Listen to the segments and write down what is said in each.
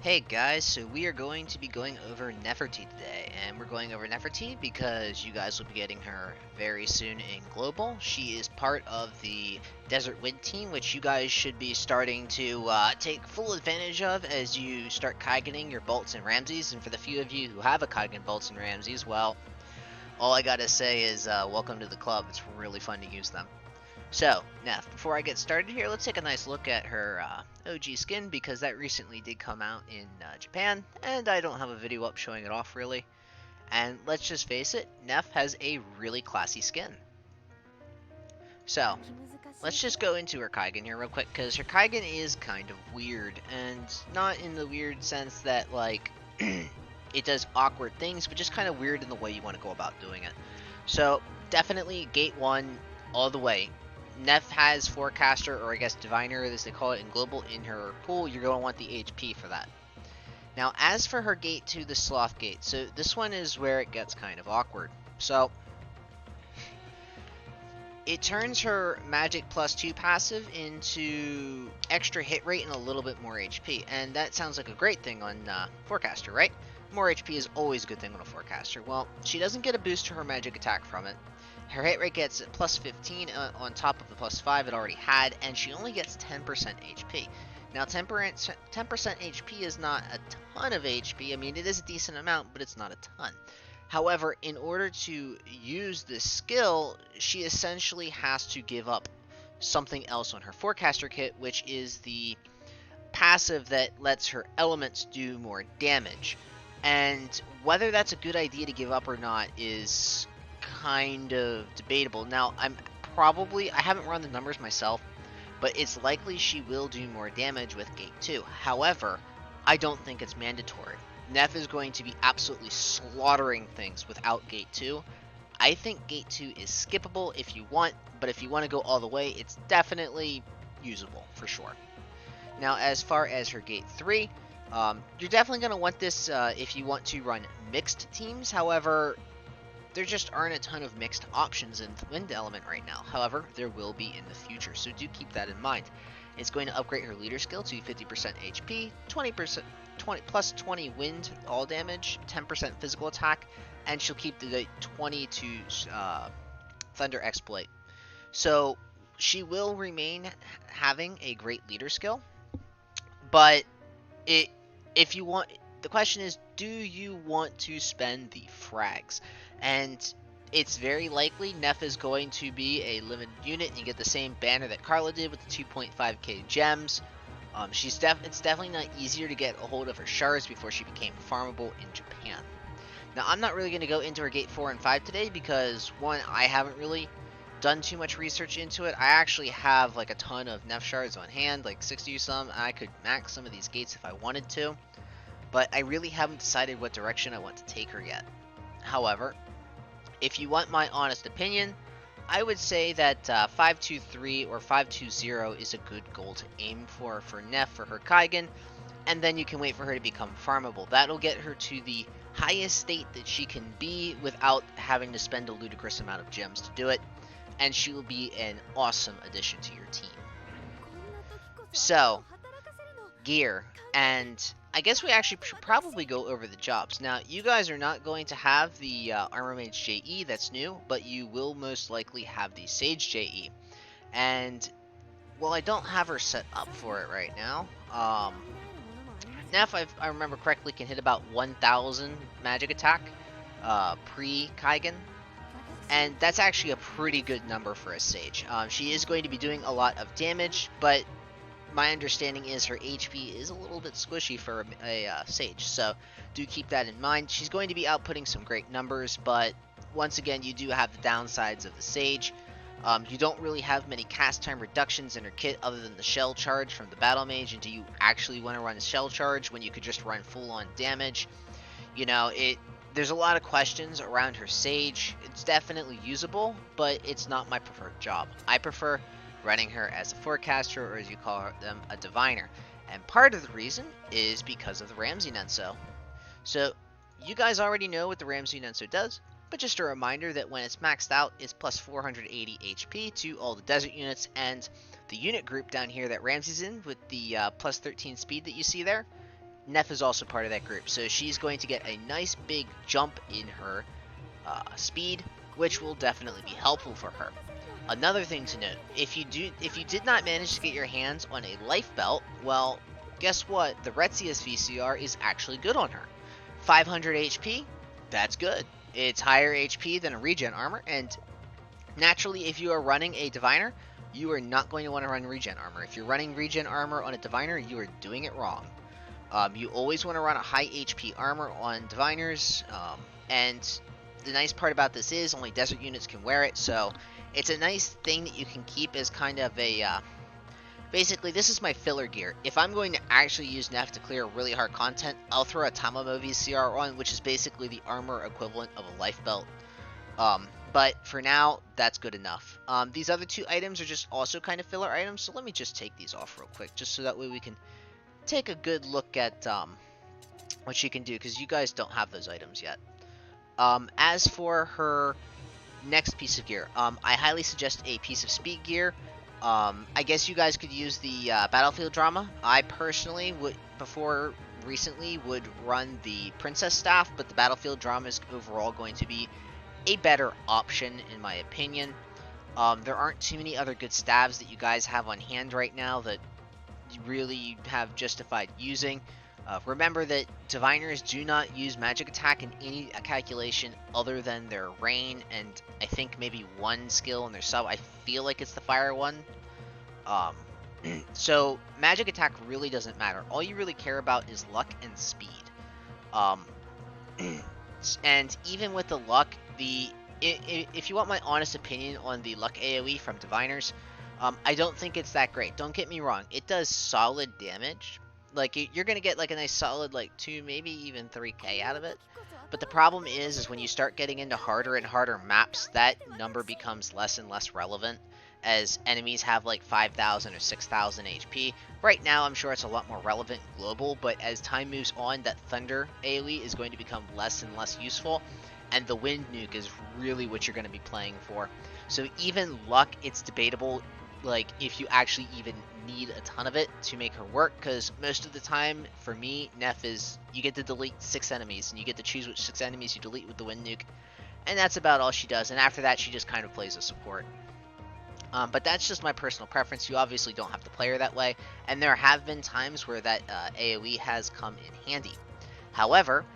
Hey guys, so we are going to be going over Neferti today, and we're going over Neferti because you guys will be getting her very soon in Global. She is part of the Desert Wind team, which you guys should be starting to take full advantage of as you start Kaiganing your Bolts and Ramses. And for the few of you who have a Kaigan Bolts and Ramses, well, all I gotta say is welcome to the club. It's really fun to use them. So, Neff, before I get started here, let's take a nice look at her OG skin because that recently did come out in Japan, and I don't have a video up showing it off really. And let's just face it, Neff has a really classy skin. So, let's just go into her Kaigan here real quick because her Kaigan is kind of weird, and not in the weird sense that, like, it does awkward things, but just kind of weird in the way you want to go about doing it. So, definitely Gate 1 all the way. Neff has Forecaster, or I guess Diviner as they call it in Global, in her pool. You're going to want the HP for that. Now, as for her Gate 2, the Sloth Gate, so this one is where it gets kind of awkward. So, it turns her Magic +2 passive into extra hit rate and a little bit more HP. And that sounds like a great thing on Forecaster, right? More HP is always a good thing on a Forecaster. Well, she doesn't get a boost to her magic attack from it. Her hit rate gets +15 on top of the +5 it already had, and she only gets 10% HP. Now, 10% HP is not a ton of HP. I mean, it is a decent amount, but it's not a ton. However, in order to use this skill, she essentially has to give up something else on her Forecaster kit, which is the passive that lets her elements do more damage. And whether that's a good idea to give up or not is kind of debatable. Now, I haven't run the numbers myself, but it's likely she will do more damage with Gate 2. However, I don't think it's mandatory. Neff is going to be absolutely slaughtering things without Gate 2. I think Gate 2 is skippable if you want, but if you want to go all the way, it's definitely usable for sure. Now, as far as her Gate 3, you're definitely going to want this if you want to run mixed teams. However, there just aren't a ton of mixed options in Wind Element right now. However, there will be in the future, so do keep that in mind. It's going to upgrade her leader skill to 50% HP, 20% 20 wind all damage, 10% physical attack, and she'll keep the 20 to Thunder Exploit. So she will remain having a great leader skill, but if you want, the question is, do you want to spend the frags? And it's very likely Neff is going to be a limited unit, and you get the same banner that Carla did with the 2.5k gems. It's definitely not easier to get a hold of her shards before she became farmable in Japan. Now, I'm not really going to go into her Gate 4 and 5 today because, one, I haven't really done too much research into it. I actually have like a ton of Neff shards on hand, like 60 or some. I could max some of these gates if I wanted to, but I really haven't decided what direction I want to take her yet. However, if you want my honest opinion, I would say that 523 or 520 is a good goal to aim for Neff for her Kaigan, and then you can wait for her to become farmable. That'll get her to the highest state that she can be without having to spend a ludicrous amount of gems to do it, and she will be an awesome addition to your team. So, gear, and I guess we actually should probably go over the jobs. Now, you guys are not going to have the Armor Mage JE, that's new, but you will most likely have the Sage JE. And, well, I don't have her set up for it right now. Neff, if I remember correctly, can hit about 1,000 magic attack pre-Kaigan. And that's actually a pretty good number for a Sage. She is going to be doing a lot of damage, but my understanding is her HP is a little bit squishy for a Sage, so do keep that in mind. She's going to be outputting some great numbers, but once again, you do have the downsides of the Sage. You don't really have many cast time reductions in her kit other than the shell charge from the Battle Mage, and do you actually want to run a shell charge when you could just run full-on damage? You know, there's a lot of questions around her Sage. It's definitely usable, but it's not my preferred job. I prefer running her as a Forecaster, or as you call them, a Diviner. And part of the reason is because of the Ramses Nunso. So, you guys already know what the Ramses Nunso does, but just a reminder that when it's maxed out, it's plus 480 HP to all the desert units, and the unit group down here that Ramses in with the plus 13 speed that you see there, Neff is also part of that group, so she's going to get a nice big jump in her speed, which will definitely be helpful for her. Another thing to note, if you did not manage to get your hands on a life belt, well, guess what? The Retzius VCR is actually good on her. 500 HP, that's good. It's higher HP than a regen armor, and naturally, if you are running a diviner, you are not going to want to run regen armor. If you're running regen armor on a diviner, you are doing it wrong. You always want to run a high HP armor on diviners, and the nice part about this is only desert units can wear it, so it's a nice thing that you can keep as kind of a, basically this is my filler gear. If I'm going to actually use Neff to clear really hard content, I'll throw a Tamamo VCR on, which is basically the armor equivalent of a life belt. But for now, that's good enough. These other two items are just also kind of filler items, so let me just take these off real quick, just so that way we can take a good look at what she can do, because you guys don't have those items yet. As for her next piece of gear, I highly suggest a piece of speed gear. I guess you guys could use the battlefield drama. I personally would, before recently, would run the princess staff, but the battlefield drama is overall going to be a better option in my opinion. There aren't too many other good staves that you guys have on hand right now that you really have justified using. Remember that diviners do not use magic attack in any calculation other than their rain and I think maybe one skill in their sub. I feel like it's the fire one. So magic attack really doesn't matter. All you really care about is luck and speed. And even with the luck, if you want my honest opinion on the luck AoE from diviners, I don't think it's that great. Don't get me wrong, it does solid damage. Like, you're gonna get like a nice solid like 2, maybe even 3k out of it. But the problem is when you start getting into harder and harder maps, that number becomes less and less relevant, as enemies have like 5,000 or 6,000 HP. Right now, I'm sure it's a lot more relevant global, but as time moves on, that Thunder AoE is going to become less and less useful, and the Wind Nuke is really what you're going to be playing for. So even luck, it's debatable, like, if you actually even need a ton of it to make her work, because most of the time, for me, Neff is, you get to delete 6 enemies, and you get to choose which 6 enemies you delete with the Wind Nuke, and that's about all she does, and after that, she just kind of plays a support. But that's just my personal preference. You obviously don't have to play her that way, and there have been times where that AoE has come in handy. However,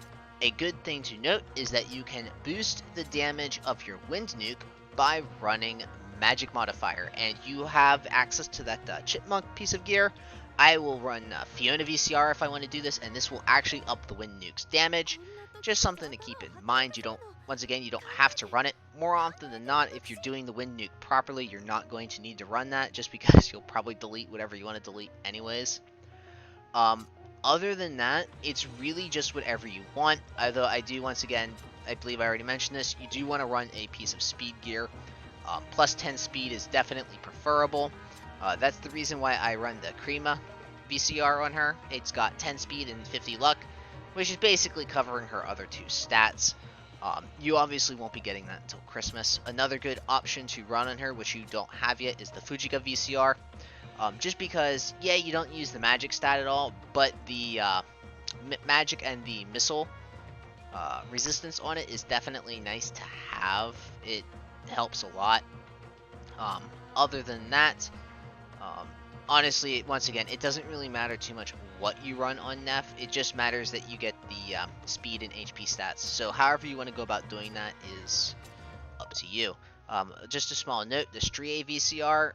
a good thing to note is that you can boost the damage of your Wind Nuke by running Magic Modifier, and you have access to that Chipmunk piece of gear. I will run Fiona VCR if I want to do this, and this will actually up the Wind Nuke's damage. Just something to keep in mind. You don't, once again, you don't have to run it. More often than not, if you're doing the Wind Nuke properly, you're not going to need to run that, just because you'll probably delete whatever you want to delete anyways. Other than that, it's really just whatever you want. Although I do, once again, I believe I already mentioned this, you do want to run a piece of speed gear. Plus 10 speed is definitely preferable. That's the reason why I run the Crema VCR on her. It's got 10 speed and 50 luck, which is basically covering her other 2 stats. You obviously won't be getting that until Christmas. Another good option to run on her, which you don't have yet, is the Fujika VCR. Just because, yeah, you don't use the magic stat at all, but the magic and the missile resistance on it is definitely nice to have. It helps a lot. Other than that, honestly, once again, it doesn't really matter too much what you run on Neff. It just matters that you get the speed and HP stats. So however you want to go about doing that is up to you. Just a small note, the Strie VCR,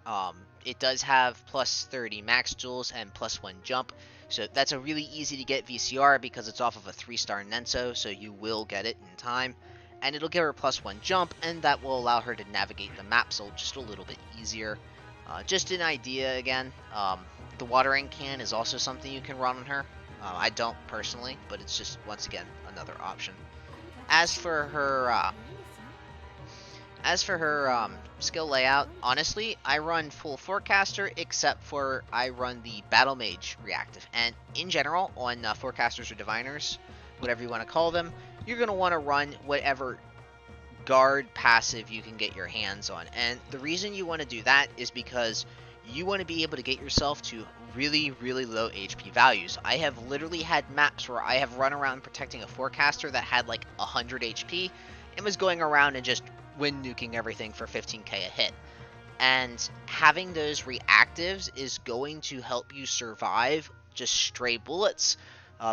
it does have plus 30 max duels and plus 1 jump. So that's a really easy to get VCR because it's off of a 3-star Nenso, so you will get it in time. And it'll give her plus 1 jump, and that will allow her to navigate the map so just a little bit easier. Just an idea again, the watering can is also something you can run on her. I don't personally, but it's just, once again, another option. As for her skill layout, honestly, I run full Forecaster, except for I run the Battle Mage Reactive. And in general, on Forecasters or Diviners, whatever you want to call them, you're going to want to run whatever guard passive you can get your hands on. And the reason you want to do that is because you want to be able to get yourself to really, really low HP values. I have literally had maps where I have run around protecting a forecaster that had like 100 HP and was going around and just wind nuking everything for 15k a hit. And having those reactives is going to help you survive just stray bullets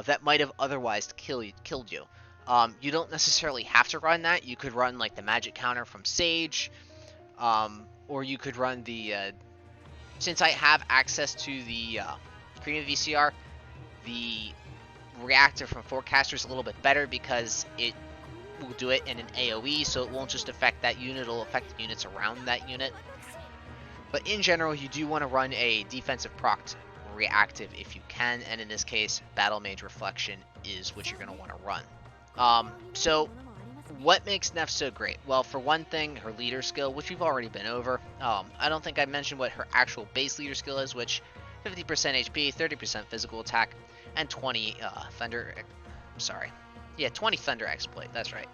that might have otherwise killed you. You don't necessarily have to run that. You could run like the magic counter from Sage, or you could run the since I have access to the Cream VCR, the reactor from Forecaster is a little bit better because it will do it in an AoE, so it won't just affect that unit, it'll affect the units around that unit. But in general, you do want to run a defensive proc reactive if you can, and in this case, Battle Mage Reflection is what you're going to want to run. So what makes Neff so great? Well, for one thing, her leader skill, which we've already been over. I don't think I mentioned what her actual base leader skill is, which 50% HP, 30% physical attack, and 20 thunder. Sorry, yeah, 20 thunder exploit. That's right.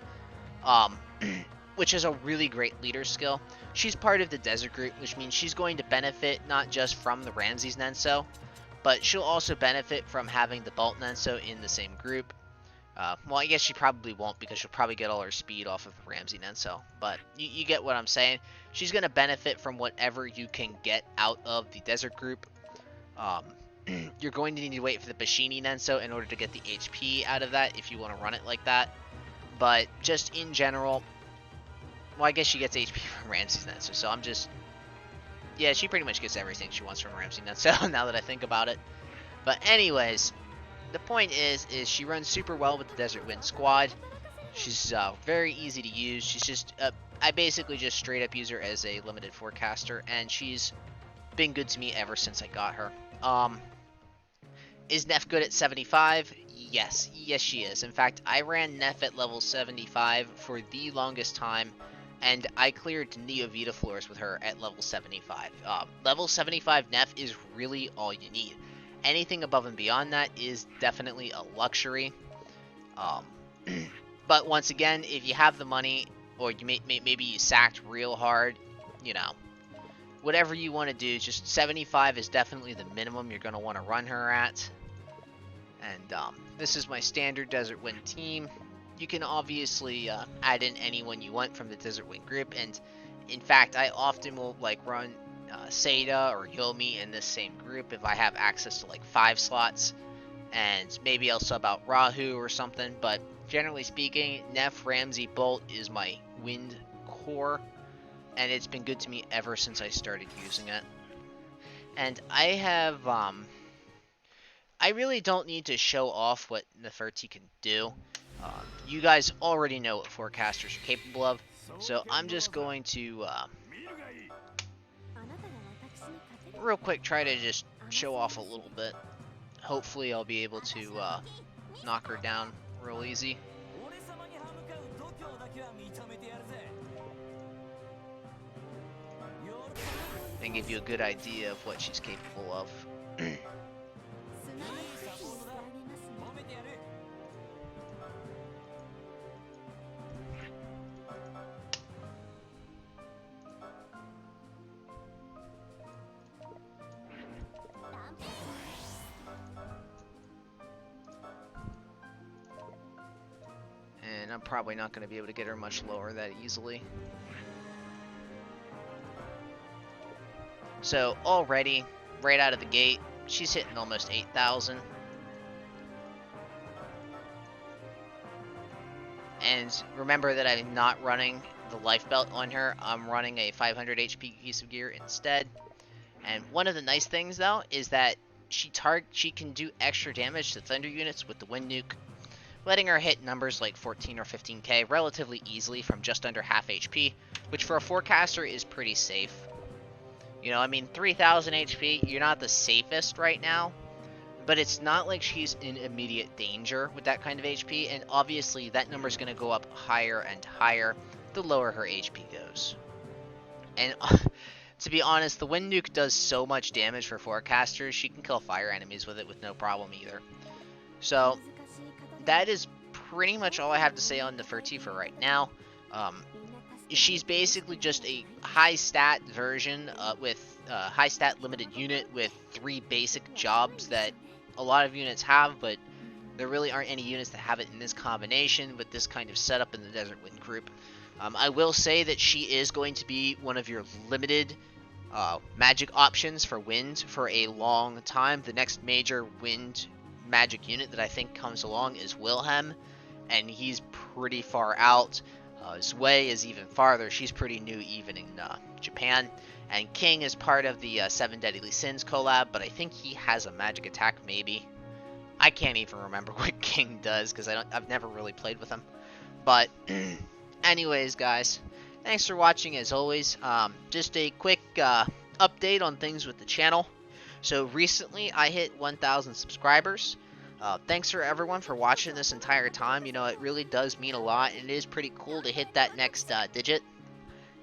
Which is a really great leader skill. She's part of the desert group, which means she's going to benefit not just from the Ramses Nenso, but she'll also benefit from having the Balt Nenso in the same group. Well, I guess she probably won't because she'll probably get all her speed off of the Ramses Nenso. But you get what I'm saying. She's going to benefit from whatever you can get out of the desert group. You're going to need to wait for the Bashini Nenso in order to get the HP out of that if you want to run it like that. But just in general, well, I guess she gets HP from Ramses Nenso, so I'm just... Yeah, she pretty much gets everything she wants from Ramses Nenso, now that I think about it. But anyways, the point is she runs super well with the Desert Wind squad. She's very easy to use. She's just... I basically just straight up use her as a limited forecaster, and she's been good to me ever since I got her. Is Neff good at 75? Yes. Yes, she is. In fact, I ran Neff at level 75 for the longest time, and I cleared Neo Vita floors with her at level 75. Level 75 Neff is really all you need. Anything above and beyond that is definitely a luxury. But once again, if you have the money, or you maybe you sacked real hard, you know, whatever you want to do, just 75 is definitely the minimum you're going to want to run her at. And this is my standard Desert Wind team. You can obviously add in anyone you want from the Desert Wind group, and in fact, I often will like run Seda or Yomi in this same group if I have access to like 5 slots, and maybe I'll sub out Rahu or something. But generally speaking, Neff, Ramsey, Bolt is my wind core, and it's been good to me ever since I started using it. And I have I really don't need to show off what Neferti can do. You guys already know what forecasters are capable of, so I'm just going to real quick try to just show off a little bit. Hopefully I'll be able to knock her down real easy. And give you a good idea of what she's capable of. And I'm probably not going to be able to get her much lower that easily. So already, right out of the gate, she's hitting almost 8,000. And remember that I'm not running the life belt on her. I'm running a 500 HP piece of gear instead. And one of the nice things though is that she can do extra damage to thunder units with the wind nuke, letting her hit numbers like 14 or 15k relatively easily from just under half HP, which for a forecaster is pretty safe. You know, I mean, 3,000 HP, you're not the safest right now, but it's not like she's in immediate danger with that kind of HP, and obviously that number is going to go up higher and higher the lower her HP goes. And to be honest, the wind nuke does so much damage for forecasters, she can kill fire enemies with it with no problem either. So that is pretty much all I have to say on Neferti for right now. She's basically just a high stat version with high stat limited unit with 3 basic jobs that a lot of units have, but there really aren't any units that have it in this combination with this kind of setup in the Desert Wind group. I will say that she is going to be one of your limited magic options for wind for a long time. The next major wind magic unit that I think comes along is Wilhelm, and he's pretty far out. Zwei is even farther. She's pretty new even in Japan. And King is part of the 7 Deadly Sins collab, but I think he has a magic attack maybe. I can't even remember what King does because I've never really played with him. But anyways, guys, thanks for watching as always. Just a quick update on things with the channel. So recently I hit 1,000 subscribers. Thanks for everyone for watching this entire time. You know, it really does mean a lot, and it is pretty cool to hit that next digit.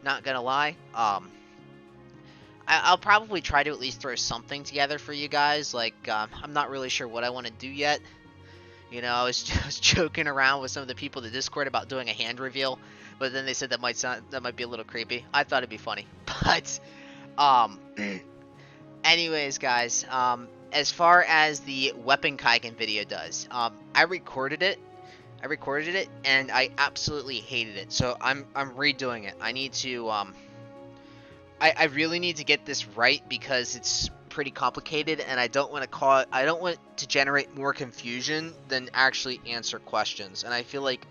Not gonna lie. I'll probably try to at least throw something together for you guys. Like, I'm not really sure what I want to do yet. You know, I was just joking around with some of the people in the Discord about doing a hand reveal, but then they said that might be a little creepy. I thought it'd be funny, but anyways, guys, as far as the weapon Kaigan video does, I recorded it, and I absolutely hated it. So I'm redoing it. I need to I really need to get this right because it's pretty complicated, and I don't want to generate more confusion than actually answer questions. And I feel like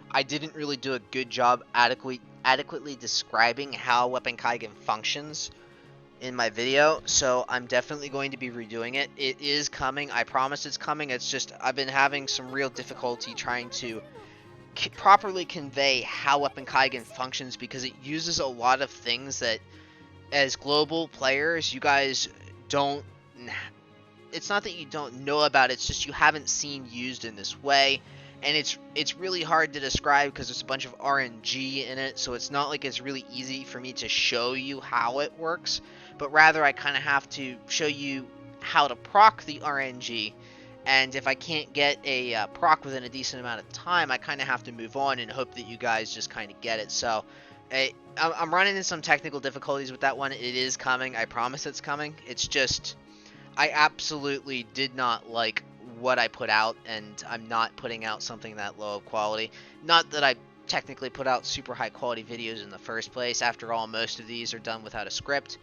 I didn't really do a good job adequately describing how Weapon Kaigan functions in my video, so I'm definitely going to be redoing it. It is coming. I promise it's coming. It's just I've been having some real difficulty trying to properly convey how Weapon Kaigan functions because it uses a lot of things that, as global players, you guys don't. It's not that you don't know about it, it's just you haven't seen used in this way, and it's really hard to describe because there's a bunch of RNG in it, so it's not like it's really easy for me to show you how it works, but rather I kind of have to show you how to proc the RNG, and if I can't get a proc within a decent amount of time, I kind of have to move on and hope that you guys just kind of get it. So I'm running into some technical difficulties with that one. It is coming. I promise it's coming. It's just I absolutely did not like what I put out, and I'm not putting out something that low of quality. Not that I technically put out super high quality videos in the first place. After all, most of these are done without a script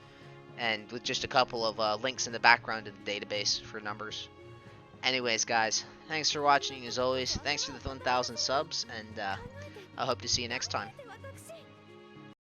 and with just a couple of links in the background to the database for numbers. Anyways, guys, thanks for watching as always. Thanks for the 1,000 subs, and I hope to see you next time.